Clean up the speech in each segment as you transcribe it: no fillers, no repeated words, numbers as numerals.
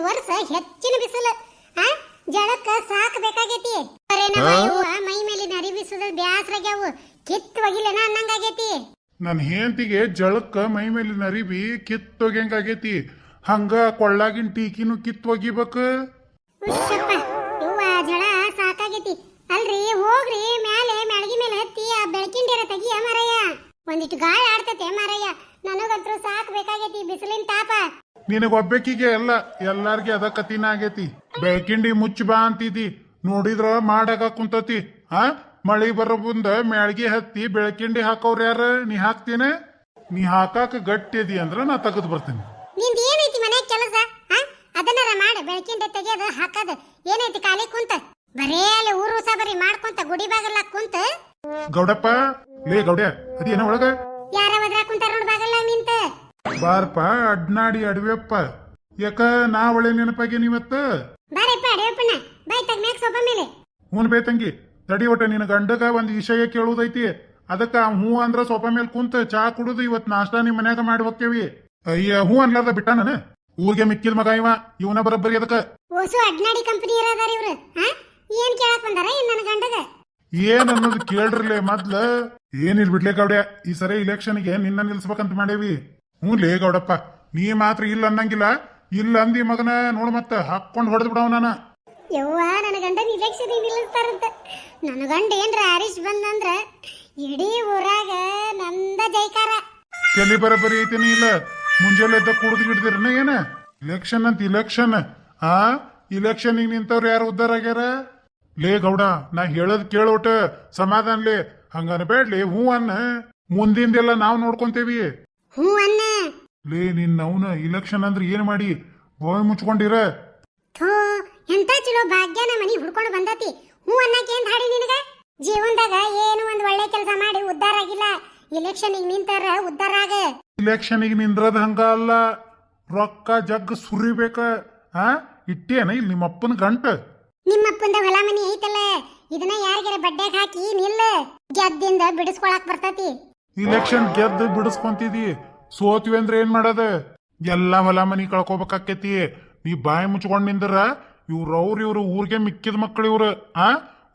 ವರ್ಷ ಹೆಚ್ಚಿನ ಬಿಸಿಲು ಜಳಕ್ಕ ಸಾಕ್ ಬೇಕಾಗೈತಿ ಮೈ ಮೇಲಿನ ಅರಿವಿ ಸುದ ಬ್ಯಾಸ್ರಾಗ್ಯಾವು ಕಿತ್ತು ಒಗಿಲೇನ ಅನ್ನಂಗಾಗೈತಿ. ನನ್ನ ಹೆಂಡತಿಗೆ ಜಳಕ್ಕ ಮೈ ಮೇಲಿನ ಅರಿವಿ ಕಿತ್ತೊಗ್ಯಂಗಾಗೈತಿ. ಹಂಗ ಕೊಳ್ಳಾಗಿನ ಟೀಕಿನೂ ಕಿತ್ತೊಗಿಬೇಕು. ಯವ್ವ ಜಳ ಸಾಕಾಗೈತಿ. ಅಲ್ರಿ ಹೋಗ್ರಿ ಮ್ಯಾಲೆ ಮ್ಯಾಳ್ಗಿ ಮೇಲೆ ಹತ್ತಿ ಆ ಬೆಳಕಿಂಡಿರ ತೆಗಿಯ ಮಾರಯ್ಯ. ಒಂದಿಟ್ಟು ಗಾಳಿ ಆಡ್ತತೆ ಮಾರಯ್ಯ. ನನಗಂತೂ ಸಾಕ್ ಬೇಕಾಗೈತಿ ಬಿಸಿಲಿನ ತಾಪ. ನಿನಗೊಬ್ಬಕಿಗೆ ಎಲ್ಲ ಎಲ್ಲಾರ್ಗಿ ಅದ ಕತಿನ ಆಗೈತಿ. ಬೆಳಕಿಂಡಿ ಮುಚ್ಚ ಬಾ ಅಂತಿದಿ, ನೋಡಿದ್ರ ಮಾಡಾಗ ಕುಂತತಿ. ಮಳಿ ಬರೋ ಮುಂದ ಮ್ಯಾಳ್ಗಿ ಹತ್ತಿ ಬೆಳಕಿಂಡಿ ಹಾಕೋರ್ ಯಾರ? ನೀ ಹಾಕ್ತೀನ? ನೀ ಹಾಕಾಕ ಗಟ್ಟಿ ಅದಿ ಅಂದ್ರ ನಾ ತೆಗೆದು ಬರ್ತೀನಿ. ನಿಂದ ಏನೈತಿ ಮನೆ ಕೆಲಸ? ಅದನ್ನಾರ ಮಾಡ. ಬೆಳಕಿಂಡಿ ತೆಗಿಯೋದು ಹಾಕದ ಏನೈತಿ ಖಾಲಿ ಕುಂತ? ಬರೇ ಅಲ್ಲಿ ಊರು ಬರೀ ಮಾಡ್ಕೊಂತ ಗುಡಿ ಬಾಗಲ್ಲ ಕುಂತ. ಗೌಡಪ್ಪ ಲೇ ಗೌಡ್ಯ ಅದೇನ ಒಳಗ ಯಾರ ಒದ್ರ ಕುಂತಾರ ನೋಡ್ ಬಾಗಲ್ಲ ನಿಂತ. ಬಾರ್ಪ ಅಡ್ನಾಡಿ ಅಡವ್ಯಪ್ಪ. ಯಾಕ ನಾ ಒಳ್ಳೆ ನೆನಪಾಗಿ ನೀವತ್ತ? ಬಾರಪ್ಪ ಅಡವ್ಯಪ್ಪನ ಬಾಯ್ ತಗ್ಮ್ಯಾಗ ಸೊಬ್ಬ ಮೇಲೆ. ಹ್ಞೂ ಬೇ ತಂಗಿ ತಡಿ ಒಟ್ಟ ನಿನ್ನ ಗಂಡಗ ಒಂದ್ ವಿಷಯ ಕೇಳುದೈತಿ. ಅದಕ್ಕ ಹೂ ಅಂದ್ರ ಸೊಪ ಮೇಲೆ ಕುಂತ ಚಾ ಕುಡುದು ಇವತ್ ನಾಷ್ಟಾ ನಿಮ್ ಮನ್ಯಾಗ ಮಾಡಿ ಹೋಗ್ತೇವಿ. ಅಯ್ಯ ಹೂ ಅನ್ಲಾರ್ದ ಬಿಟ್ಟ ನಾನು ಊರಿಗೆ ಮಿಕ್ಕಿದ ಮಗ ಇವನ ಬರಬ್ಬರಿ. ಅದಕ್ಕ ಓಸು ಅಡ್ನಾಡಿ ಕಂಪನಿ ಇರೋದಾರ ಇವ್ರು. ಏನ್ ಕೇಳಕ್ ಬಂದಾರ ನನ್ನ ಗಂಡಗ? ಏನ್ ಅನ್ನೋದು ಕೇಳ್ರಲೇ ಮೊದ್ಲ. ಏನಿಲ್ ಬಿಡ್ಲೇ ಗೌಡ್ಯ, ಈ ಸರಿ ಇಲೆಕ್ಷನ್ಗೆ ನಿನ್ನ ನಿಲ್ಸ್ಬೇಕಂತ ಮಾಡೇವಿ. ಹ್ಞೂ ಲೇ ಗೌಡಪ್ಪ, ನೀ ಮಾತ್ರ ಇಲ್ಲ ಅನ್ನಂಗಿಲ್ಲ. ಇಲ್ಲ ಅಂದಿ ಮಗನ ನೋಡ್ ಮತ್ತ ಹಾಕೊಂಡ್ ಹೊಡೆದ್ ಬಿಡವ ನಾನ. ಯವ್ವ ನನ್ನ ಗಂಡ ಇಲೆಕ್ಷನ್ ನಿಲ್ಲಿಸ್ತಾರಂತ. ನನ್ನ ಗಂಡ ಏನ್ರ ಹರೀಶ್ ಬಂದಂದ್ರ ಇಡೀ ಊರಾಗ ನಂದ ಜೈಕಾರ. ತಲಿ ಬರಬರಿ ಐತೇನಿ ಇಲ್ಲ? ಮುಂಜಾನೆ ಎದ್ದ ಕುಡ್ದು ಗಿಡ್ದಿರನ ಏನ? ಇಲೆಕ್ಷನ್ ಅಂತ ಇಲೆಕ್ಷನ್. ಇಲೆಕ್ಷನ್ ನಿಂತವ್ರು ಯಾರು ಉದ್ದಾರ ಆಗ್ಯಾರ? ಲೇ ಗೌಡ, ನಾ ಹೇಳದ್ ಕೇಳೋಟ ಸಮಾಧಾನ್ಲೇ. ಹಂಗ ಅನ್ಬೇಡ್ಲಿ. ಹೂ ಅನ್ನ, ಮುಂದಿಂದೆಲ್ಲ ನಾವ್ ನೋಡ್ಕೊಂತೇವಿ. ಹೂ ಅನ್ನ ಲೇ ನಿನ್ನವನ ಇಲೆಕ್ಷನ್ ಅಂದ್ರೆ ಏನ್ ಮಾಡಿ ಬಾಯ್ ಮುಚ್ಕೊಂಡಿರ? ಥೋ ಎಂತ ಚಲೋ ಭಾಗ್ಯನ ಮನಿ ಹುಡ್ಕೊಂಡು ಬಂದತಿ. ಹೂ ಅನ್ನಕ್ಕೆ ಏನ್ ಹಾಡಿ ನಿನಗ? ಜೀವನದಾಗ ಏನು ಒಂದ್ ಒಳ್ಳೆ ಕೆಲಸ ಮಾಡಿ ಉದ್ದಾರ ಆಗಿಲ್ಲ. ಇಲೆಕ್ಷನ್ ನಿಂತಾರ ಉದ್ದಾರ ಆಗ. ಇಲೆಕ್ಷನ್ ನಿಂದ್ರದ ಹಂಗ ಅಲ್ಲ, ರೊಕ್ಕ ಜಗ್ ಸುರಿಬೇಕ. ಇಟ್ಟೇನ ಇಲ್ಲಿ ನಿಮ್ಮಪ್ಪನ ಗಂಟ? ನಿಮ್ಮಪ್ಪಂದ ಹೊಲ ಮನಿ ಐತಲ್ಲ, ಇದನ್ನ ಯಾರಿಗಾರ ಬಡ್ಡ್ಯಾಗ ಹಾಕಿ ನಿಲ್ಲ. ಗೆದ್ದಿಂದ ಬಿಡಿಸ್ಕೊಳಕ್ ಬರ್ತತಿ. ಇಲೆಕ್ಷನ್ ಗೆದ್ದು ಬಿಡಿಸ್ಕೊಂತಿದಿ, ಸೋತ್ವಿ ಅಂದ್ರೆ ಏನ್ ಮಾಡದ? ಎಲ್ಲಾ ಹೊಲ ಮನಿ ಕಳ್ಕೊಬೇಕಾಕೇತಿ. ನೀ ಬಾಯಿ ಮುಚ್ಕೊಂಡ್ ನಿಂದ್ರ ಇವ್ರು ಊರಿಗೆ ಮಿಕ್ಕಿದ ಮಕ್ಕಳು ಇವ್ರು.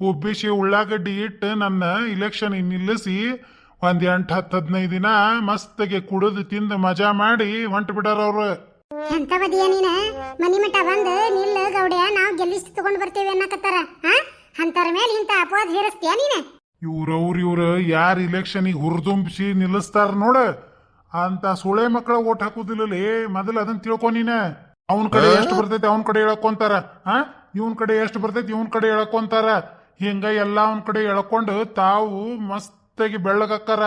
ಒಬ್ಬಿಸಿ ಉಳ್ಳಾಗಡ್ಡಿ ಇಟ್ಟು ನನ್ನ ಇಲೆಕ್ಷನ್ ನಿಲ್ಲಿಸಿ ಒಂದ್ 8-10-15 ದಿನ ಮಸ್ತಗೆ ಕುಡಿದು ತಿಂದು ಮಜಾ ಮಾಡಿ ಹೊಂಟ ಬಿಡಾರ ಅವ್ರು. ಎಂತವದಿಯ ನೀನ? ಮನಿ ಮಠ ಬಂದ್ ನಿಲ್ಲ ಗೌಡ್ಯ, ನಾವ್ ಗೆಲ್ಲಿಸಿ ತಗೊಂಡ್ ಬರ್ತೇವೆ ಅನ್ನಕತ್ತಾರ. ಅಂತರ ಮೇಲೆ ಇಂತ ಅಪವಾದ ಹೇರಿಸ್ತೀಯ ನೀನ? ಇವ್ರು ಯಾರ ಇಲೆಕ್ಷನಿಗೆ ಹುರಿದುಂಬಿಸಿ ನಿಲ್ಲಿಸ್ತಾರ ನೋಡ, ಅಂತ ಸುಳೆ ಮಕ್ಕಳ ಓಟ್ ಹಾಕುದಿಲ್ಲಲೇ. ಮೊದಲು ಅದನ್ನ ತಿಳ್ಕೊ ನೀನ. ಅವನ್ ಕಡೆ ಎಷ್ಟು ಬರ್ತೈತಿ ಅವನ್ ಕಡೆ ಎಳ್ಕೊಂತಾರ. ಇವನ್ ಕಡೆ ಎಷ್ಟು ಬರ್ತೈತಿ ಇವನ್ ಕಡೆ ಎಳ್ಕೊಂತಾರ. ಹಿಂಗ ಎಲ್ಲಾ ಅವನ್ ಕಡೆ ಎಳ್ಕೊಂಡು ತಾವು ಮಸ್ತಾಗಿ ಬೆಳ್ಳಗಕ್ಕಾರ.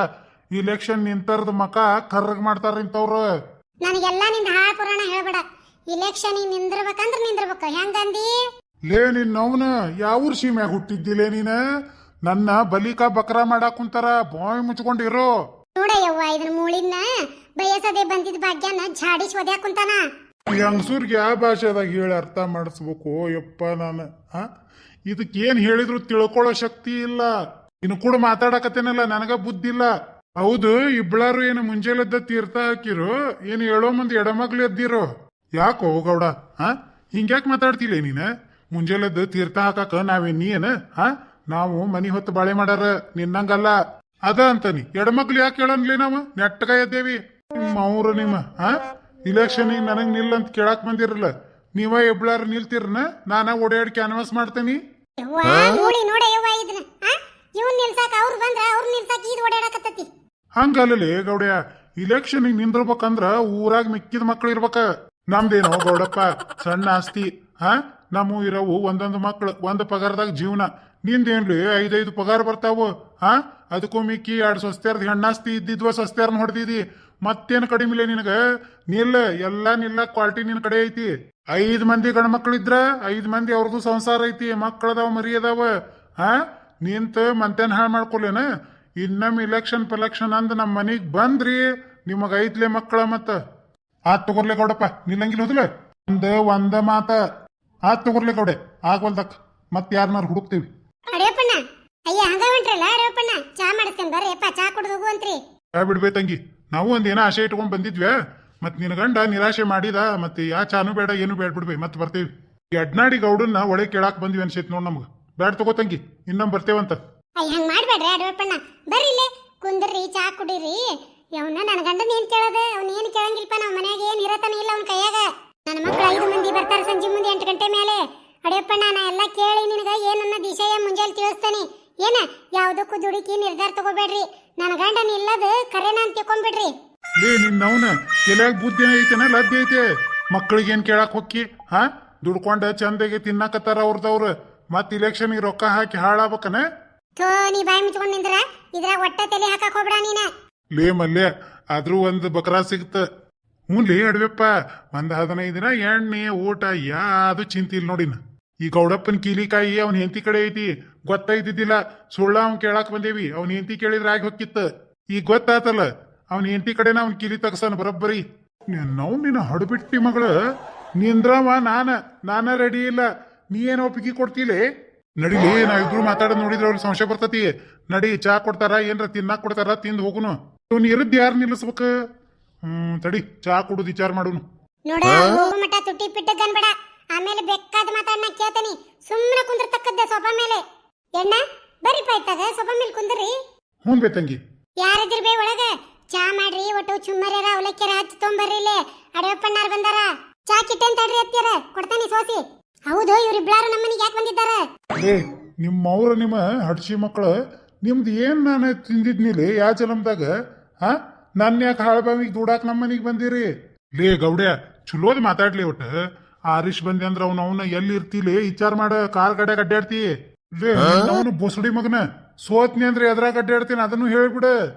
ಇಲೆಕ್ಷನ್ ನಿಂತರ್ದ ಮಕ ಕರ್ರಗ್ ಮಾಡ್ತಾರ ಇಂತವ್ರು. ನನಗೆಲ್ಲ ನಿಂದ ಹಾಳ ಪುರಾಣ ಹೇಳ್ಬೇಡ. ಇಲೆಕ್ಷನ್ ನಿಂದಿರ್ಬೇಕಂದ್ರ ನಿಂದಿರ್ಬೇಕ. ಹೆಂಗಂದಿ? ಲೇ ನಿನ್ನವನ ಯಾವೂರ್ ಸೀಮ್ಯಾಗ ಹುಟ್ಟಿದ್ದಿಲೇ ನೀನ? ನನ್ನ ಬಲಿಕಾ ಬಕ್ರಾ ಮಾಡಾಕ್ ಕುಂತಾರ. ಬಾಯ್ ಮುಚ್ಕೊಂಡಿರೋ. ನೋಡಯ್ಯವ್ವ, ಇದನ್ನ ಮೂಳಿನ ಬಯಸದೆ ಬಂದಿದ್ ಭಾಗ್ಯನ ಝಾಡಿಸ್ ಒದ್ಯಾಕ್ ಕುಂತಾನ. ಹೆಂಗಸೂರ್ಗೆ ಯಾವ ಭಾಷೆದಾಗ ಹೇಳಿ ಅರ್ಥ ಮಾಡಿಸ್ಬೇಕು ಯಪ್ಪ ನಾನು? ಇದಕ್ಕೇನ್ ಹೇಳಿದ್ರು ತಿಳ್ಕೊಳ್ಳೋ ಶಕ್ತಿ ಇಲ್ಲ. ಇನ್ನು ಕೂಡ ಮಾತಾಡಕತ್ತೇನಲ್ಲ, ನನಗ ಬುದ್ಧಿಲ್ಲ. ಹೌದು, ಇಬ್ಬಳಾರು ಏನು ಮುಂಜಾನೆದ್ದ ತೀರ್ಥ ಹಾಕಿರೋ ಏನು ಹೇಳೋ ಮಂದಿ ಎಡಮಗ್ಲು ಎದ್ದಿರೋ? ಯಾಕೋ ಗೌಡ, ಹಿಂಗ್ಯಾಕ್ ಮಾತಾಡ್ತಿಲ್ಲ ನೀನ? ಮುಂಜಾನೆದ್ದು ತೀರ್ಥ ಹಾಕಾಕ ನಾವೇನ್ ನೀ ಏನ? ನಾವು ಮನಿ ಹೊತ್ತು ಬಾಳೆ ಮಾಡಾರ, ನಿನ್ನಂಗಲ್ಲ. ಅದ ಅಂತಾನಿ ಎಡಮಗ್ಲು ಯಾಕೆ ಹೇಳನ್ಲಿ? ನಾವು ನೆಟ್ಟಗ ಎದ್ದೇವಿ. ಅವ್ರು ನಿಮ್ಮ ಇಲೆಕ್ಷನ್ ನನಗ್ ನಿಲ್ಲ ಅಂತ ಕೇಳಾಕ್ ಬಂದಿರಲ್ಲ. ನೀವ ಎಬ್ಳಾರ ನಿಲ್ತಿರನ? ನಾನ ಓಡಾಡಿ ಕ್ಯಾನ್ವಾಸ್ ಮಾಡ್ತೇನಿ. ಹಂಗಲ್ಲೇ ಗೌಡ್ಯ, ಇಲೆಕ್ಷನ್ ನಿಂದಿರ್ಬೇಕಂದ್ರ ಊರಾಗ ಮಿಕ್ಕಿದ ಮಕ್ಳು ಇರ್ಬೇಕ. ನಮ್ದೇನೋ ಗೌಡಪ್ಪ ಸಣ್ಣ ಆಸ್ತಿ. ನಮ್ಮ ಇರವು ಒಂದೊಂದು ಮಕ್ಳು, ಒಂದ್ ಪಗಾರದಾಗ ಜೀವನ. ನಿಂದೇನ್ಲಿ 5-5 ಪಗಾರ ಬರ್ತಾವು. ಅದಕ್ಕೂ ಮಿಕ್ಕಿ 2 ಸ್ವಸ್ತ್ಯಾರ್ದ ಹೆಣ್ಣಾಸ್ತಿ ಇದ್ದಿದ್ವ, ಸ್ವಸ್ತ್ಯಾರ್ನ ಹೊಡೆದಿದಿ. ಮತ್ತೇನ್ ಕಡಿಮಿಲ್ಲ ನಿನಗ? ನಿಲ್ಲ, ಎಲ್ಲಾ ನಿಲ್ಲ ಕ್ವಾಲಿಟಿ ನಿನ್ ಕಡೆ ಐತಿ. 5 ಮಂದಿ ಗಂಡ್ಮಕ್ಳು ಇದ್ರ 5 ಮಂದಿ ಅವ್ರದ್ದು ಸಂಸಾರ ಐತಿ, ಮಕ್ಕಳದಾವ, ಮರಿ ಅದಾವ. ನಿಂತ ಮಂತೇನ್ ಹಾಳು ಮಾಡ್ಕೊಲೇನ? ಇನ್ನೊಮ್ಮೆ ಇಲೆಕ್ಷನ್ ಪೆಲೆಕ್ಷನ್ ಅಂದ್ ನಮ್ಮ ಮನಿಗ್ ಬಂದ್ರಿ ನಿಮಗ ಐತ್ಲೆ ಮಕ್ಕಳ. ಮತ್ತ ಆತ್ ತಗೋರ್ಲೆ ಗೌಡಪ್ಪ, ನಿಲ್ಲಂಗಿಲ್ಲ ಹೋದಲ್ಲ. ಒಂದ ಮಾತ ಆತ್ ತಗೋರ್ಲೆ ಗೌಡೆ, ಆಗ್ವಲ್ದಕ್ ಮತ್ ಯಾರನ್ನಾರು ಹುಡುಕ್ತಿವಿ. ಬಿಡ್ಬೇ ತಂಗಿ, ನಾವು ಒಂದೇನ ಆಶೆ ಇಟ್ಕೊಂಡ್ ಬಂದಿದ್ವಿ. ಮತ್ ನಿನ್ ಗಂಡ ನಿರಾಶೆ ಮಾಡಿದ ಮತ್ತೆ ಯಾ ಚಾನು ಬೇಡ ಏನು ಬೇಡ ಬಿಡ್ಬೇ ಮತ್ತೆ ಬರ್ತೇವಿ. ಈ ಅಡ್ನಾಡಿ ಗೌಡನ್ನ ಒಳಗೆ ಕೇಳಾಕ್ ಬಂದ್ವಿ ಅನ್ಸೈತಿ ನೋಡ್ ನಮ್ಗ. ಬ್ಯಾಡ ತಗೋ ತಂಗಿ, ಇನ್ನೊಮ್ಮೆ ಬರ್ತೇವಂತ. ಅಯ್ಯ ಹಂಗ್ ಮಾಡ್ಬೇಡ್ರಿ ಅಡವಪ್ಪಣ್ಣ, ಬರ್ರಿ ಇಲ್ಲೇ ಕುಂದ್ರಿ ಚಾ ಕುಡೀರಿ. ಅವನ್ನ ನನ್ನ ಗಂಡನ ಏನ್ ಕೇಳೋದು, ಅವ್ನ ಏನ್ ಕೇಳಂಗಿಲ್ಪ. ನಾವ್ ಮನ್ಯಾಗ ಏನ್ ಇರತಾನ ಇಲ್ಲ ಅವ್ನ ಕೈಯಾಗ. ನನ್ನ ಮಕ್ಳು 5 ಮಂದಿ ಬರ್ತಾರ ಸಂಜೆ ಮುಂದೆ 8 ಗಂಟೆ ಮೇಲೆ. ಅಡವಪ್ಪಣ್ಣ ನಾ ಎಲ್ಲ ಕೇಳಿ ನಿನಗ ಏನನ್ನ ದಿಶೆಯ ಮುಂಜಾನೆ ತಿಳಿಸ್ತಾನೆ. ಏನ ಯಾವ್ದಕ್ಕೂ ದುಡುಕಿ ನಿರ್ಧಾರ ತಗೋಬೇಡ್ರಿ. ನನ್ನ ಗಂಡನ ಇಲ್ಲದ ಕರೆನ ಅಂತ ತಿಳ್ಕೊಂಡ್ಬಿಡ್ರಿ. ಲೇ ನಿನ್ನವನ ಎಲ್ಯಾಗ ಬುದ್ಧಿನ ಐತೆನ ಲದ್ದಿ ಐತೆ. ಮಕ್ಕಳಿಗೆ ಏನ್ ಕೇಳಾಕ್ ಹೊಕ್ಕಿ? ಹಾ, ದುಡ್ಕೊಂಡ ಚಂದಗೆ ತಿನ್ನಾಕತ್ತಾರ ಅವ್ರದವ್ರು. ಮತ್ ಇಲೆಕ್ಷನ್ಗೆ ರೊಕ್ಕ ಹಾಕಿ ಹಾಳಾಗ್ಬೇಕನ? ಥೋ, ನೀ ಬಾಯಿ ಮುಚ್ಕೊಂಡ್ ನಿಂದ್ರ ಇದ್ರಾಗ ಒಟ್ಟ ತಲೆ ಹಾಕಕ್ ಹೋಗ್ಬೇಡ ನೀನ. ಲೇ ಮಲ್ಯ, ಆದ್ರೂ ಒಂದ್ ಬಕ್ರಾ ಸಿಗ್ತ. ಹ್ಞೂ ಲೇ ಅಡ್ವೆಪ್ಪ, ಒಂದ್ 15 ದಿನ ಎಣ್ಣೆ ಊಟ ಯಾವುದು ಚಿಂತೆ ಇಲ್ಲ ನೋಡಿನ. ಈ ಗೌಡಪ್ಪನ ಕೀಲಿಕಾಯಿ ಅವ್ನ ಹೆಂಡತಿ ಕಡೆ ಐತಿ, ಗೊತ್ತೈತಿದ್ದಿಲ್ಲ. ಸುಳ್ಳ ಅವ್ನ್ ಕೇಳಾಕ್ ಬಂದೇವಿ. ಅವ್ನ ಹೆಂಡತಿ ಕೇಳಿದ್ರ ಆಗಿ ಹೊಕ್ಕಿತ್ತ. ಈಗ ಗೊತ್ತಾತಲ್ಲ, ಅವ್ನ ಹೆಂಡತಿ ಕಡೆನ ಅವ್ನ ಕೀಲಿ ತಗಸನ ಬರಬ್ಬರಿ. ನಾವು ನಿನ್ನ ಹಡಬಿಟ್ಟಿ ಮಗಳ ನಿಂದ್ರವ. ನಾನ ರೆಡಿ ಇಲ್ಲ. ನೀ ಏನ್ ಒಪ್ಪಿಗೆ ಕೊಡ್ತೀಲಿ? ನಡಿಲಿ, ನಾವಿಬ್ರು ಮಾತಾಡೋದ್ ನೋಡಿದ್ರೆ ಅವ್ರಿಗೆ ಸಂಶಯ ಬರ್ತತಿ. ನಡಿ, ಚಾ ಕೊಡ್ತಾರ ಏನ್ರ ತಿನ್ನಾಕ್ ಕೊಡ್ತಾರ, ತಿಂದ್ ಹೋಗುನು. ಇವ್ನ ಇರದ್ ಯಾರು ನಿಲ್ಲಿಸ್ಬೇಕ? ತಡಿ, ಚಾ ಕುಡುದು ವಿಚಾರ ಮಾಡುನು. ನೋಡ, ಹೋಗು ಮಟ ತುಟಿ ಪಿಟ್ಟ ಗನ್ಬೇಡ. ಆಮೇಲೆ ಬೇಕಾದ ಮಾತಾಡ್ನ ಕೇಳ್ತಾನಿ. ಸುಮ್ಮನೆ ಕುಂದ್ರತಕ್ಕದ್ದ ಸೋಫಾ ಮೇಲೆ. ಎಣ್ಣ ಬರ್ರಿ ಪಾಯ್ತಾಗ ಸೋಫಾ ಮೇಲೆ ಕುಂದ್ರಿ. ಹ್ಞೂ ಬೇ ತಂಗಿ. ಯಾರಿದ್ರಿ ಬೇ ಒಳಗ? ಚಾ ಮಾಡ್ರಿ, ಒಟ್ಟು ಚುಮ್ಮರ್ಯಾರ ಅವಲಕ್ಕಿರ ಹಚ್ಚಿ ತೊಂಬರ್ರಿ. ಇಲ್ಲೇ ಅಡವಪ್ಪಣ್ಣಾರ್ ಬಂದಾರ. ಚಾ ಕಿಟ್ಟೆನ್ ತಡ್ರಿ ಅತ್ತಿಯರ, ಕೊಡ್ತಾನಿ ಸೋಸಿ. ಹೌದು, ಇವ್ರಿಬ್ಳಾರು ನಮ್ಮನಿಗೆ ಯಾಕೆ ಬಂದಿದ್ದಾರ? ಲೇ ನಿಮ್ಮವ್ರ ನಿಮ್ಮ ಹಡ್ಸಿ ಮಕ್ಕಳು ನಿಮ್ದು ಏನ್ ನಾನು ತಿಂದಿದ್ನಿಲಿ ಯಾ ಜಲಮ್ದಾಗ? ಹಾ, ನನ್ನ ಯಾಕೆ ಹಾಳ್ಬಾವಿಗೆ ದುಡಾಕ್ ನಮ್ಮನಿಗೆ ಬಂದಿರಿ? ಲೇ ಗೌಡ್ಯ, ಚಲೋದ್ ಮಾತಾಡ್ಲಿ. ಒಟ್ಟು ಆರೀಶ್ ಬಂದೆ ಅಂದ್ರ ಅವನ ಎಲ್ಲಿ ಇರ್ತಿಲಿ ವಿಚಾರ ಮಾಡ. ಕಾರ್ ಗಡ್ಯಾಗ ಅಡ್ಡಾಡ್ತಿ. ಲೇ ಅವನು ಬೊಸಡಿ ಮಗನ ಸೋತ್ನಿ ಅಂದ್ರೆ ಎದ್ರಾಗ ಅಡ್ಡಾಡ್ತೀನಿ, ಅದನ್ನು ಹೇಳ್ಬಿಡ.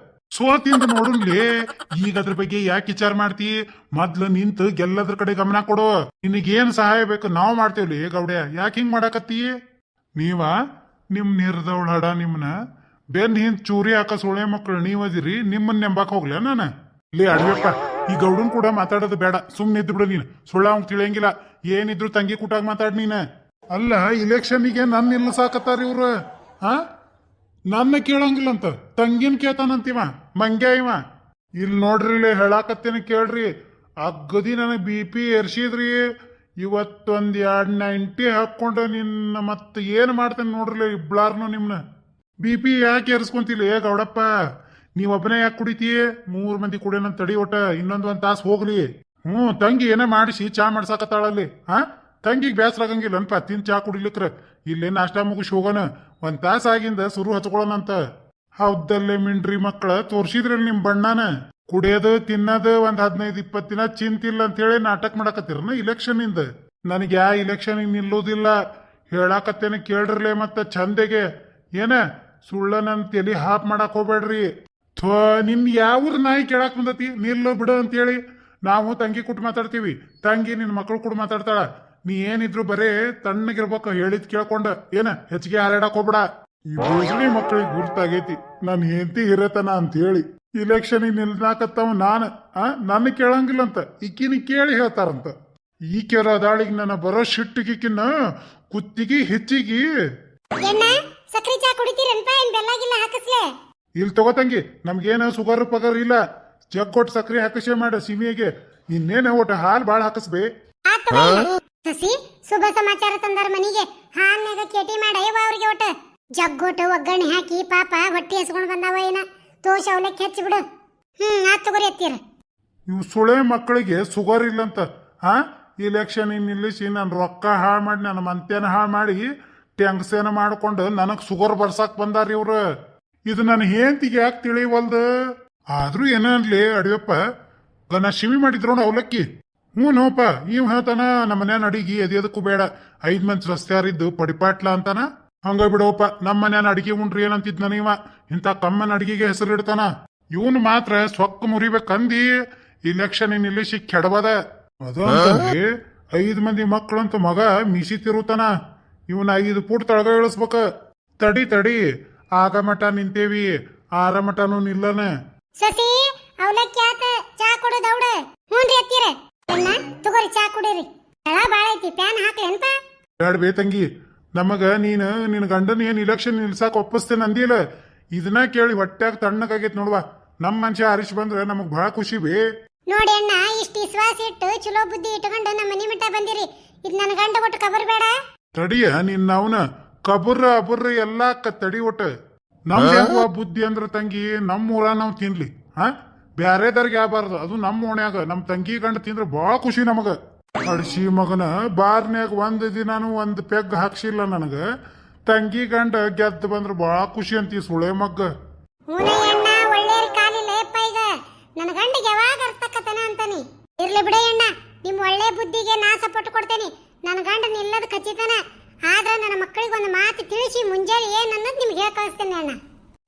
ಸೋತಿಂದ ನೋಡುನ್ಲಿ. ಈಗ ಅದ್ರ ಬಗ್ಗೆ ಯಾಕೆ ವಿಚಾರ ಮಾಡ್ತಿ? ಮೊದ್ಲು ನಿಂತು ಗೆಲ್ಲದ್ರ ಕಡೆ ಗಮನ ಕೊಡು. ನಿನಗೇನ್ ಸಹಾಯ ಬೇಕು ನಾವು ಮಾಡ್ತೇವ್ಲಿ. ಗೌಡ್ಯ, ಯಾಕೆ ಹಿಂಗ್ ಮಾಡಾಕತ್ತಿ? ನೀವ ನಿಮ್ ನಿರ್ದವಳ ಹಡ ನಿಮ್ನ ಬೆನ್ ಹಿಂದ್ ಚೂರಿ ಹಾಕ ಸೊಳೆ ಮಕ್ಕಳು ನೀವದಿರಿ. ನಿಮ್ಮನ್ನ ನೆಂಬಾಕ್ ಹೋಗ್ಲ ನಾನು? ಲೇ ಅಡ್ವಪ್ಪ, ಈ ಗೌಡನ್ ಕೂಡ ಮಾತಾಡೋದು ಬೇಡ. ಸುಮ್ನೆ ಇದ್ದು ಬಿಡು ನೀನು. ಸುಳ್ಳ ಅವ್ನ್ ತಿಳಿಯಂಗಿಲ್ಲ. ಏನಿದ್ರು ತಂಗಿ ಕೂಟಾಗ ಮಾತಾಡ್ ನೀನ. ಅಲ್ಲ, ಇಲೆಕ್ಷನ್ನಿಗೆ ನನ್ನ ನಿಲ್ಲಿಸಾಕತ್ತಾರ ಇವ್ರು. ಹಾ, ನನ್ನ ಕೇಳಂಗಿಲ್ಲ ಅಂತ ತಂಗಿನ ಕೇಳ್ತಾನಂತಿವ ಮಂಗ್ಯ ಇವ. ಇಲ್ಲಿ ನೋಡ್ರಿ, ಇಲ್ಲಿ ಹೇಳಾಕತ್ತೇನೆ ಕೇಳ್ರಿ. ಅಗ್ಗದಿ ನನಗೆ BP ಏರ್ಸಿದ್ರಿ. ಇವತ್ತೊಂದ್ 290 ಹಾಕೊಂಡು ನಿನ್ನ ಮತ್ತೆ ಏನ್ ಮಾಡ್ತೇನೆ ನೋಡ್ರಿ ಇಬ್ಳಾರ್ನು. ನಿಮ್ನ BP ಯಾಕೆ ಏರ್ಸ್ಕೊಂತಿಲ್ಲ? ಏ ಗೌಡಪ್ಪ, ನೀವೊಬ್ಬನೇ ಯಾಕೆ ಕುಡಿತೀಯ? 3 ಮಂದಿ ಕುಡಿಯೋಣ ತಡಿ. ಒಟ್ಟ ಇನ್ನೊಂದು 1 ತಾಸು ಹೋಗ್ಲಿ. ತಂಗಿ ಏನೇ ಮಾಡಿಸಿ ಚಾ ಮಾಡ್ಸಾಕತ್ತಾಳಲ್ಲಿ. ಹಾ, ತಂಗಿಗೆ ಬೇಸರ ಆಗಂಗಿಲ್ಲ ಅನ್ಪ ತಿನ್ ಚಾ ಕುಡಿಲಿಕ್ರ. ಇಲ್ಲೇ ನಾಷ್ಟ ಮುಗಿಸಿ ಹೋಗೋಣ. 1 ತಾಸ ಆಗಿಂದ ಶುರು ಹಚ್ಕೊಳ್ಳೋಣಂತ. ಹೌದಲ್ಲೇ ಮಿಂಡ್ರಿ ಮಕ್ಕಳ, ತೋರ್ಸಿದ್ರಲ್ಲ ನಿಮ್ ಬಣ್ಣನ. ಕುಡಿಯೋದು ತಿನ್ನೋದು 15-20 ದಿನ ಚಿಂತಿಲ್ಲ ಅಂತೇಳಿ ನಾಟಕ ಮಾಡಕತ್ತೀರನ ಇಲೆಕ್ಷನ್ ಇಂದ. ನನಗೆ ಯಾ ಇಲೆಕ್ಷನ್ ನಿಲ್ಲೋದಿಲ್ಲ ಹೇಳಾಕತ್ತೇನೆ ಕೇಳ್ರಲೆ. ಮತ್ತ ಚಂದಗೆ ಏನ ಸುಳ್ಳ ನನ್ ತಲಿ ಹಾಪ್ ಮಾಡಕ್ ಹೋಗ್ಬೇಡ್ರಿ. ನಿನ್ ಯಾವ್ರ ನಾಯಿ ಕೇಳಾಕ್ ಬಂದತಿ? ನಿಲ್ಲು ಬಿಡು ಅಂತೇಳಿ ನಾವು ತಂಗಿ ಕುಟ್ ಮಾತಾಡ್ತೀವಿ. ತಂಗಿ ನಿನ್ ಮಕ್ಳು ಕೂಡ ಮಾತಾಡ್ತಾಳ. ನೀ ಏನಿದ್ರು ಬರೇ ತಣ್ಣಗಿರ್ಬೇಕು. ಹೇಳಿದ್ ಕೇಳ್ಕೊಂಡ ಏನ ಹೆಚ್ಚಿಗೆ ಹಾರಾಡಕ್ ಹೋಗ್ಬೇಡ. ಈ ಬೋಸಡಿ ಮಕ್ಕಳಿಗೆ ಗುರ್ತಾಗೈತಿ ನನ್ ಹೆಂಡತಿ ಹಿರೇತನ ಅಂತ ಹೇಳಿ. ಇಲೆಕ್ಷನ್ ನಿಲ್ದಾಕತ್ತವ ನನ್ನ ಕೇಳಂಗಿಲ್ಲ ಅಂತ ಈಕಿನ ಕೇಳಿ ಹೇಳ್ತಾರಂತ. ಈಕೆರ ಅದಾಳಿಗೆ ನನ್ನ ಬರೋ ಶಿಟ್ಟಿಗಿನ್ನ ಕುತ್ತಿಗೆ ಹೆಚ್ಚಿಗಿ. ಸಕ್ರಿ ಚಾ ಕುಡಿತೀರನ್ಪ? ಇನ್ ಬೆಲ್ಲಾಗಿಲ್ಲ ಹಾಕಸ್ಲೆ? ಇಲ್ಲಿ ತಗೋತಂಗಿ, ನಮ್ಗೇನ ಸುಗರ್ ಪಗರ್ ಇಲ್ಲ. ಜಗ್ಗೊಟ್ಟು ಸಕ್ರಿ ಹಾಕಸೇ ಮಾಡ ಸಿಮಿಗೆ. ಇನ್ನೇನ ಒಟ್ಟು ಹಾಲು ಬಾಳ ಹಾಕಸ್ಬೇ. ಸಸಿ ಶುಭ ಸಮಾಚಾರ ತಂದಾರ ಮನಿಗೆ. ಹಾಲ್ನಾಗ ಕೇಟಿ ಮಾಡಯ್ಯವ ಅವ್ರಿಗೆ. ಒಟ್ಟ ಜಗ್ಗೊಟ್ಟು ಒಗ್ಗರಣೆ ಹಾಕಿ ಪಾಪ ಹೊಟ್ಟಿ ಹಸ್ಕೊಂಡ್ ಬಂದಾವ. ಏನ ತೋಷ ಅವಲಕ್ಕಿ ಹಚ್ಚಿ ಬಿಡು. ಆತ್ ತಗೋರಿ ಎತ್ತೀರ. ಇವ್ ಸುಳೆ ಮಕ್ಕಳಿಗೆ ಸುಗರ್ ಇಲ್ಲಂತ. ಹಾ, ಇಲೆಕ್ಷನ್ ನಿಲ್ಲಿಸಿ ನನ್ನ ರೊಕ್ಕ ಹಾಳು ಮಾಡಿ ನನ್ನ ಮಂತ್ಯಾನ ಹಾಳು ಮಾಡಿ ಟ್ಯಾಂಕ್ಸೇನ ಮಾಡ್ಕೊಂಡು ನನಗ್ ಸುಗರ್ ಬರ್ಸಾಕ್ ಬಂದಾರ ಇವ್ರು. ಇದು ನನ್ನ ಹೆಂಡತಿಗೆ ಯಾಕೆ ತಿಳಿವಲ್ದು? ಆದ್ರೂ ಏನನ್ಲಿ ಅಡಿಯಪ್ಪ, ನಾ ಶಿವಿ ಮಾಡಿದ್ರು ಅವಲಕ್ಕಿ. ನೋಪ, ಇವ್ ಹೇಳ್ತಾನ ನಮ್ಮ ಮನ್ಯಾನ ಅಡಿಗೆ ಎದಕ್ಕೂ ಬೇಡ, 5 ಮಂದಿ ರಸ್ತ್ಯಾರಿದ್ದು ಪಡಿಪಾಟ್ಲ ಅಂತಾನ. ಹಂಗ ಬಿಡೋಪ, ನಮ್ಮ ಮನ್ಯಾನ ಅಡಿಗೆ ಉಂಡ್ರಿ ಏನಂತಿದ್ನ ನೀವ. ಇಂಥ ಕಮ್ಮನ ಅಡಿಗೆಗೆ ಹೆಸರಿಡ್ತಾನ. ಇವನ್ ಮಾತ್ರ ಸೊಕ್ಕ ಮುರಿಬೇಕಂದಿ ಇಲೆಕ್ಷನ್ ನಿಲ್ಲಿಸಿ ಕೆಡಬದ. ಅದು ಅಂತಂದ್ರೆ 5 ಮಂದಿ ಮಕ್ಕಳಂತ ಮಗ ಮೀಸಿ ತಿರುತಾನ. ಇವನ 5 ಫೂಟ್ ತಳಗ ಇಳಿಸ್ಬೇಕ. ತಡಿ ಆಗ ಮಠ ನಿಂತೇವಿ, ಆರ ಮಠನು ನಿಲ್ಲನ. ಸಸಿ ಅವಲಕ್ಕಿ ಆತ, ಚಾ ಕೊಡು ದೌಡ. ಹ್ಞೂನ್ರಿ ಅತ್ತೀರ. ತಗೋರಿ ಚಾ ಕುಡೀರಿ. ಬಾಳ ಐತಿ, ಪ್ಯಾನ್ ಹಾಕ್ಲೇನ್ಪ? ಬ್ಯಾಡ ಬೇ ತಂಗಿ, ನಮಗ ನಿನ್ನ ಗಂಡನ ಏನ್ ಇಲೆಕ್ಷನ್ ನಿಲ್ಸಾಕ ಒಪ್ಪಿಸ್ತೇನೆ ಅಂದಿಲ್ಲ. ಇದನ್ನ ಕೇಳಿ ಹೊಟ್ಯಾಗ ತಣ್ಣಗಾಗೈತಿ ನೋಡ್ವಾ. ನಮ್ಮ ಮನುಷ್ಯ ಹರೀಶ್ ಬಂದ್ರೆ ನಮಗ್ ಬಹಳ ಖುಷಿ ಬೇ. ನೋಡಿ ಅಣ್ಣ ಇಷ್ಟು ವಿಶ್ವಾಸ ಇಟ್ಟು ಚಲೋ ಬುದ್ಧಿ ಇಟ್ಕೊಂಡು ನಮ್ಮ ಮನೆ ಮಟ್ಟ ಬಂದಿರಿ. ಇದು ನನ್ನ ಗಂಡ ಒಟ್ಟು ಕಬರ್ ಬೇಡ. ತಡಿಯ ನಿನ್ನ ಅವನ ಕಬುರ್ರ ಅಬುರ್ರ ಎಲ್ಲಾ ತಡಿ ಒಟ್ಟ. ನಮ್ಗೆ ಹೆಂಗ ಬುದ್ಧಿ ಅಂದ್ರ ತಂಗಿ ನಮ್ಮ ಊರ ನಾವ್ ತಿನ್ಲಿ, ಹಾ ಬ್ಯಾರೆದವ್ರಿಗೆ ಯಾಬಾರ್ದು. ಅದು ನಮ್ಮ ಓಣ್ಯಾಗ ನಮ್ಮ ತಂಗಿ ಗಂಡ ತಿಂದ್ರ ಬಾಳ ಖುಷಿ ನಮಗ. ಅಡ್ಸಿ ಮಗನ ಬಾರ್ನ್ಯಾಗ ಒಂದ್ ದಿನಾನು ಒಂದ್ ಪೆಗ್ ಹಾಕ್ಸಿಲ್ಲ ನನಗ. ತಂಗಿ ಗಂಡ ಗೆದ್ದು ಬಂದ್ರ ಬಾಳ ಖುಷಿ ಅಂತಿ ಸುಳೆ ಮಗ್ಗ. ಅಣ್ಣ ಒಳ್ಳೆಯ ಕಾಲಿಲ್ಲ ಯಪ್ಪ. ಈಗ ನನ್ನ ಗಂಡಿಗೆ ಯಾವಾಗ ಅರ್ಥಕತನ ಅಂತಾನೆ ಇರ್ಲಿ ಬಿಡ ಅಣ್ಣ. ನಿಮ್ ಒಳ್ಳೆ ಬುದ್ಧಿಗೆ ನಾ ಸಪೋರ್ಟ್ ಕೊಡ್ತೇನೆ. ನನ್ನ ಗಂಡ ನಿಲ್ಲದ ಖಚಿತನ. ಆದ್ರ ನನ್ನ ಮಕ್ಕಳಿಗೆ ಒಂದು ಮಾತು ತಿಳಿಸಿ ಮುಂಜಾನೆ ಏನ್ ಅನ್ನೋದು ನಿಮ್ಗೆ ಹೇಳಿ ಕಳಿಸ್ತೇನೆ ಅಣ್ಣ.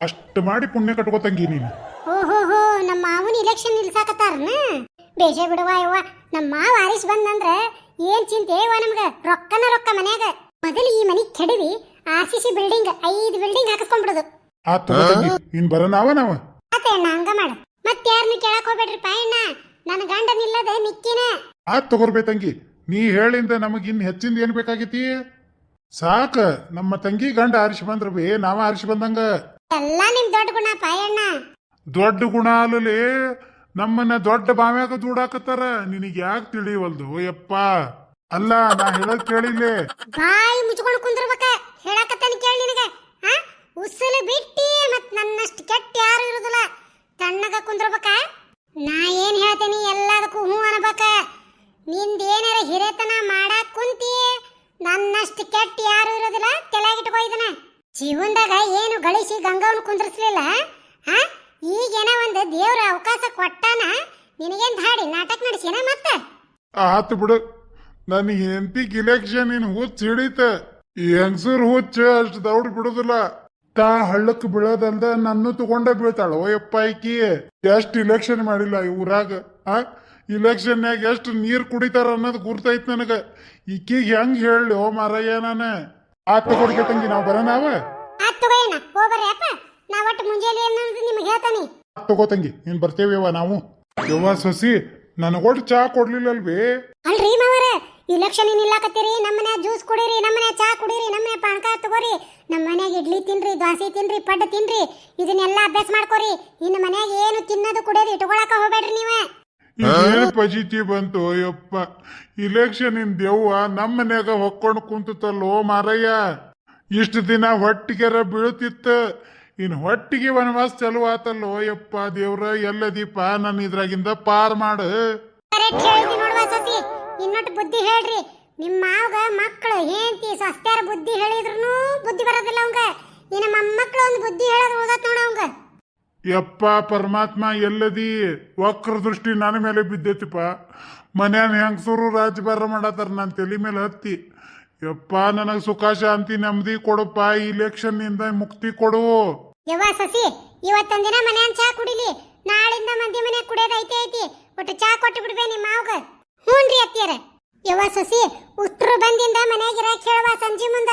ಅಷ್ಟು ಮಾಡಿ ಪುಣ್ಯ ಕಟ್ಕೋ ತಂಗಿ ನೀನು. ಓಹೋ ನಮ್ಮ ಮಾವನ ಇಲೆಕ್ಷನ್ ನಿಲ್ಸಾಕತ್ತಾರನ. ಬೇಷ ಬಿಡುವ ಯವ್ವ. ನಮ್ಮ ಮಾವ ಆರಿಸ್ ಬಂದಂದ್ರ ಏನ್ ಚಿಂತೆ ಯವ್ವ ನಮ್ಗ. ರೊಕ್ಕನ ರೊಕ್ಕ ಮನ್ಯಾಗ. ಮೊದಲು ಈ ಮನಿ ಕೆಡವಿ RCC ಬಿಲ್ಡಿಂಗ್ 5 ಬಿಲ್ಡಿಂಗ್ ಹಾಕಿಸ್ಕೊಂಡ್ಬಿಡುದು. ಆತ ತಂಗಿ ಇನ್ ಬರ ನಾವ ಆತ ಅಣ್ಣ ಹಂಗ ಮಾಡ. ಮತ್ ಯಾರನ್ನು ಕೇಳಕ್ ಹೋಗ್ಬೇಡ್ರಿಪ್ಪ ಅಣ್ಣ. ನನ್ನ ಗಂಡ ನಿಲ್ಲದ ಮಿಕ್ಕಿನ. ಆತ್ ತಗೋರ್ಬೇ ತಂಗಿ. ನೀ ಹೇಳಿಂದ ನಮಗ್ ಇನ್ ಹೆಚ್ಚಿಂದ ಏನ್ ಬೇಕಾಗಿತಿ? ಸಾಕ ನಮ್ಮ ತಂಗಿ ಗಂಡ ಆರಿಸಿ ಬಂದ್ರ ಬೇ ನಾವ ಆರಿಸಿ ಬಂದಂಗ. ಎಲ್ಲ ನಿಮ್ ದೊಡ್ಡ ಗುಣ ಪಾಯಣ್ಣ. ದೊಡ್ಡ ಗುಣ ಅಲ್ಲೇ ನಮ್ಮನ್ನ ದೊಡ್ಡ ಬಾವ್ಯಾಗ ದೂಡಾಕತ್ತಾರ. ನಿನಗ್ ಯಾಕೆ ತಿಳಿವಲ್ದು ಯಪ್ಪ? ಅಲ್ಲ ನಾ ಹೇಳೋದ್ ಕೇಳಿಲ್ಲೇ. ಬಾಯಿ ಮುಚ್ಕೊಂಡು ಕುಂದ್ರಬೇಕ. ಹೇಳಕತ್ತಾನ ಕೇಳಿ ನಿನಗ. ಉಸಲು ಬಿಟ್ಟಿ ಮತ್ ನನ್ನಷ್ಟು ಕೆಟ್ಟ ಯಾರು ಇರುದಿಲ್ಲ. ತಣ್ಣಗ ಕುಂದ್ರಬೇಕ. ನಾ ಏನ್ ಹೇಳ್ತೇನಿ ಎಲ್ಲದಕ್ಕೂ ಹೂ ಅನ್ಬೇಕ. ನಿಂದೇನಾರ ಹಿರೇತನ ಮಾಡಾಕ್ ಕುಂತಿ ನನ್ನಷ್ಟು ಕೆಟ್ಟ ಯಾರು ಇರೋದಿಲ್ಲ. ತಲೆಗಿಟ್ಕೋ ಇದನ್ನ. ಜೀವನದಾಗ ಏನು ಗಳಿಸಿ ಗಂಗವನ್ ಕುಂದ್ರಿಸ್ಲಿಲ್ಲ. ಈಗೇನ ಒಂದು ದೇವ್ರ ಅವಕಾಶ ಕೊಟ್ಟಾನ. ನಿನಗೇನ್ ಧಾಡಿ ನಾಟಕ ನಡೆಸಿನ ಮತ್ತ? ಆತ್ ಬಿಡು. ನನ್ ಹೆಂಡತಿಗ್ ಇಲೆಕ್ಷನ್ ಇನ್ ಹುಚ್ಚ ಹಿಡಿತ. ಈ ಹೆಂಗಸೂರ್ ಹುಚ್ಚ ಅಷ್ಟು ದೌಡ್ ಬಿಡುದಿಲ್ಲ. ತಾ ಹಳ್ಳಕ್ ಬೀಳೋದಲ್ದ ನನ್ನ ತಗೊಂಡ ಬೀಳ್ತಾಳ. ಓಯಪ್ಪ ಈಕಿ ಎಷ್ಟ್ ಇಲೆಕ್ಷನ್ ಮಾಡಿಲ್ಲ ಈ ಊರಾಗ. ಇಲೆಕ್ಷನ್ಯಾಗ ಎಷ್ಟು ನೀರ್ ಕುಡಿತಾರ ಅನ್ನೋದು ಗುರ್ತೈತ್ ನನಗ. ಈಕಿಗ್ ಹೆಂಗ್ ಹೇಳಿ ಓ ಮಾರಯ್ಯ ನಾನ. ಆತ್ ತಗೊಡ್ಕೆ ತಂಗಿ ನಾವ್ ಬರ ನಾವ. ಹೋಗ್ಬರ್ರಿ ಅಪ್ಪ. ನಾ ಒಟ್ಟು ಮುಂಜಾನೆ ಏನಂತ ನಿಮ್ಗೆ ಹೇಳ್ತಾನೆ. ತಗೋ ತಂಗಿ ನೀನ್ ಬರ್ತೇವ್ಯವ ನಾವು. ಯವ್ವ ಸಸಿ ನನಗೊಟ್ಟು ಚಾ ಕೊಡ್ಲಿಲ್ಲಲ್ವೇ? ಅಲ್ರಿ ಮಾವರ ಇಲೆಕ್ಷನ್ ನಿಲ್ಲಾಕತ್ತೀರಿ. ನಮ್ಮನೆ ಜ್ಯೂಸ್ ಕುಡೀರಿ, ನಮ್ಮನೆ ಚಾ ಕುಡೀರಿ, ನಮ್ಮನೆ ಪಾನಕ ತಗೋರಿ, ನಮ್ಮ ಮನ್ಯಾಗ ಇಡ್ಲಿ ತಿನ್ರಿ, ದ್ವಾಸೆ ತಿನ್ರಿ, ಪಡ್ಡು ತಿನ್ರಿ. ಇದನ್ನೆಲ್ಲ ಅಭ್ಯಾಸ ಮಾಡ್ಕೋರಿ. ಇನ್ನು ಮನ್ಯಾಗ ಏನು ತಿನ್ನೋದು ಕುಡಿಯೋದು ಇಟ್ಕೊಳಕ ಹೋಗ್ಬೇಡ್ರಿ ನೀವ. ಇದೇನು ಪಜಿತಿ ಬಂತು ಯಪ್ಪ. ಇಲೆಕ್ಷನ್ ಇನ್ ದೆವ್ವ ನಮ್ಮ ಮನ್ಯಾಗ ಹೊಕ್ಕೊಂಡು ಕುಂತಲ್ಲೋ ಮಾರಯ್ಯ. ಇಷ್ಟು ದಿನ ಹೊಟ್ಟಿಗೆರ ಬೀಳ್ತಿತ್ತ. ಇನ್ ಹೊಟ್ಟಿಗೆ ವನವಾಸ ಚಲೋ ಆತಲ್ಲೋ ಯಪ್ಪ. ದೇವ್ರ ಎಲ್ಲ ದೀಪ ನನ್ನ ಇದ್ರಾಗಿಂದ ಪಾರ್ ಮಾಡು. ಕರೆಕ್ಟ್ ಹೇಳಿದಿ ನೋಡುವ ಸಸಿ. ಇನ್ನೊಟ್ಟು ಬುದ್ಧಿ ಹೇಳ್ರಿ. ನಿಮ್ಮ ಮಾವಗ ಮಕ್ಕಳು ಹೆಂಡತಿ ಸಸ್ತ್ಯಾರ ಬುದ್ಧಿ ಹೇಳಿದ್ರು ಬುದ್ಧಿ ಬರೋದಿಲ್ಲ ಅವಂಗ. ಇನ್ನು ಮೊಮ್ಮಕ್ಕಳು ಒಂದು ಬುದ್ಧಿ ಹೇಳೋದು ಉಳ್ದತ್ ನೋಡ ಅವಂಗ. ಯಪ್ಪ ಪರಮಾತ್ಮ ಎಲ್ಲದಿ ವಕ್ರ ದೃಷ್ಟಿ ನನ್ನ ಮೇಲೆ ಬಿದ್ದೈತಿಪ್ಪ. ಮನ್ಯಾನ ಹೆಂಗಸೂರು ರಾಜಭಾರ ಮಾಡತ್ತಾರ ನನ್ನ ತಲೆ ಮೇಲೆ ಹತ್ತಿ. ಯಪ್ಪ ನನಗ್ ಸುಖ ಶಾಂತಿ ನೆಮ್ಮದಿ ಕೊಡಪ್ಪ. ಇಲೆಕ್ಷನ್ ನಿಂದ ಮುಕ್ತಿ ಕೊಡು. ಯವ್ವ ಸಸಿ ಇವತ್ತೊಂದಿನ ಮನ್ಯಾನ ಚಾ ಕುಡಿಲಿ. ನಾಳಿಂದ ಮಂದಿ ಮನೆ ಕುಡಿಯೋದು ಐತಿ. ಒಟ್ಟು ಚಾ ಕೊಟ್ಟು ಬಿಡ್ಬೇ ನಿಮ್ಮ ಮಾವಗ. ಹ್ಞೂನ್ರಿ ಅತ್ತಿಯರ. ಯವ್ವ ಸಸಿ ಉಷ್ಟ್ರು ಬಂದಿಂದ ಮನ್ಯಾಗ ಇರಾಕ್ ಹೇಳುವ ಸಂಜೆ ಮುಂದ.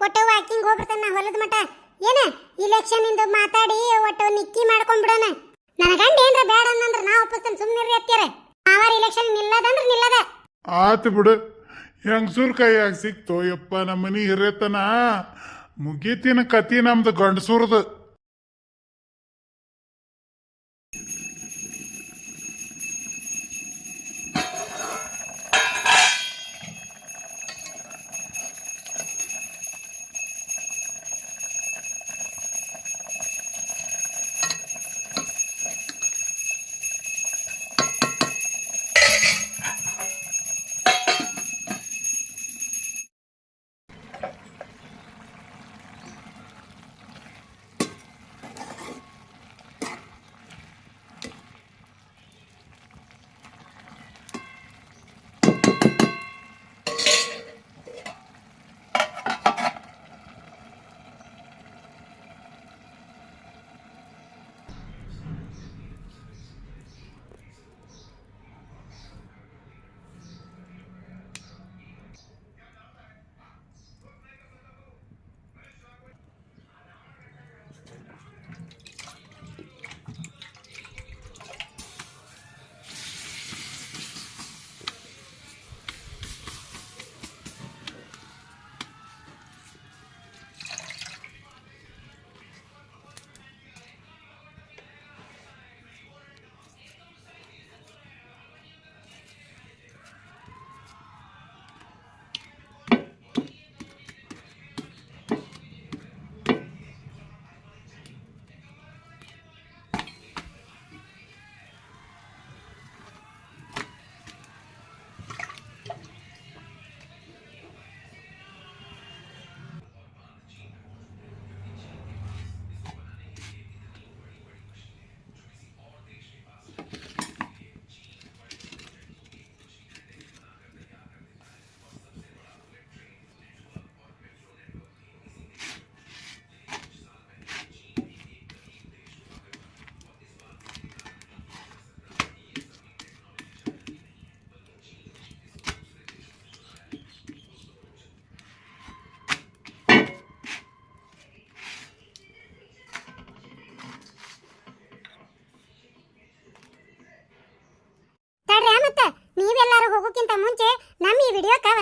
ಒಟ್ಟು ವಾಕಿಂಗ್ ಹೋಗ್ಬಿಡ್ತಾನ ಹೊಲದ ಮಠ. ಏನ ಇಲೆಕ್ಷನ್ ಇಂದ ಮಾತಾಡಿ ಒಟ್ಟು ನಿಕ್ಕಿ ಮಾಡ್ಕೊಂಡ್ಬಿಡೋಣ. ನನ್ನ ಗಂಡ ಏನ್ರ ಬೇಡ ಅನ್ನಂದ್ರ ನಾ ಒಪ್ಪಿಸ್ತೇನೆ. ಸುಮ್ಮನಿರ್ರಿ ಅತ್ತಿಯರ. ಅವರ ಇಲೆಕ್ಷನ್ ನಿಲ್ಲದಂದ್ರ ನಿಲ್ಲದ. ಆತು ಬಿಡು. ಹೆಂಗಸೂರ್ ಕೈಯಾಗ ಸಿಕ್ತು ಯಪ್ಪ ನಮ್ಮ ಮನಿ ಹಿರೇತನ. ಮುಗೀತಿನ ಕತಿ ನಮ್ದು ಗಂಡಸೂರ್ದು.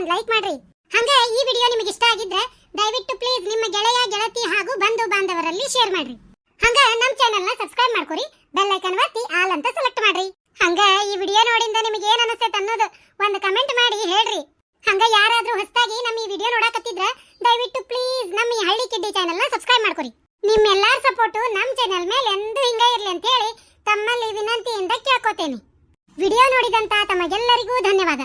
ಒಂದು ಲೈಕ್ ಮಾಡ್ರಿ. ಹಂಗ ಈ ವಿಡಿಯೋ ನಿಮಗೆ ಇಷ್ಟ ಆಗಿದ್ರೆ ದಯವಿಟ್ಟು ಪ್ಲೀಸ್ ನಿಮ್ಮ ಗೆಳೆಯ ಗೆಳತಿ ಹಾಗೂ ಬಂಧು ಬಾಂಧವರಲ್ಲಿ ಶೇರ್ ಮಾಡ್ರಿ. ಹಂಗ ನಮ್ಮ ಚಾನೆಲ್ ನ ಸಬ್ಸ್ಕ್ರೈಬ್ ಮಾಡ್ಕೊರಿ, ಬೆಲ್ ಐಕಾನ್ ಒತ್ತಿ ಆಲ್ ಅಂತ ಸೆಲೆಕ್ಟ್ ಮಾಡ್ರಿ. ಹಂಗ ಈ ವಿಡಿಯೋ ನೋಡಿಂದ ನಿಮಗೆ ಏನ್ ಅನಿಸ್ತೈತೆ ಅನ್ನೋದು ಒಂದು ಕಮೆಂಟ್ ಮಾಡಿ ಹೇಳ್ರಿ. ಹಂಗ ಯಾರಾದ್ರೂ ಹೊಸದಾಗಿ ನಮ್ಮ ಈ ವಿಡಿಯೋ ನೋಡಕತ್ತಿದ್ರೆ ದಯವಿಟ್ಟು ಪ್ಲೀಸ್ ನಮ್ಮ ಈ ಹಳ್ಳಿ ಕಿಡ್ಡಿ ಚಾನೆಲ್ ನ ಸಬ್ಸ್ಕ್ರೈಬ್ ಮಾಡ್ಕೊರಿ. ನಿಮ್ಮೆಲ್ಲರ ಸಪೋರ್ಟ್ ನಮ್ಮ ಚಾನೆಲ್ ಮೇಲೆ ಎಂದೂ ಹಿಂಗ ಇರ್ಲಿ ಅಂತ ಹೇಳಿ ತಮ್ಮಲ್ಲಿ ವಿನಂತಿಯಿಂದ ಕೇಳ್ಕೊತೇನೆ. ವಿಡಿಯೋ ನೋಡಿದಂತ ತಮಗೆಲ್ಲರಿಗೂ ಧನ್ಯವಾದ.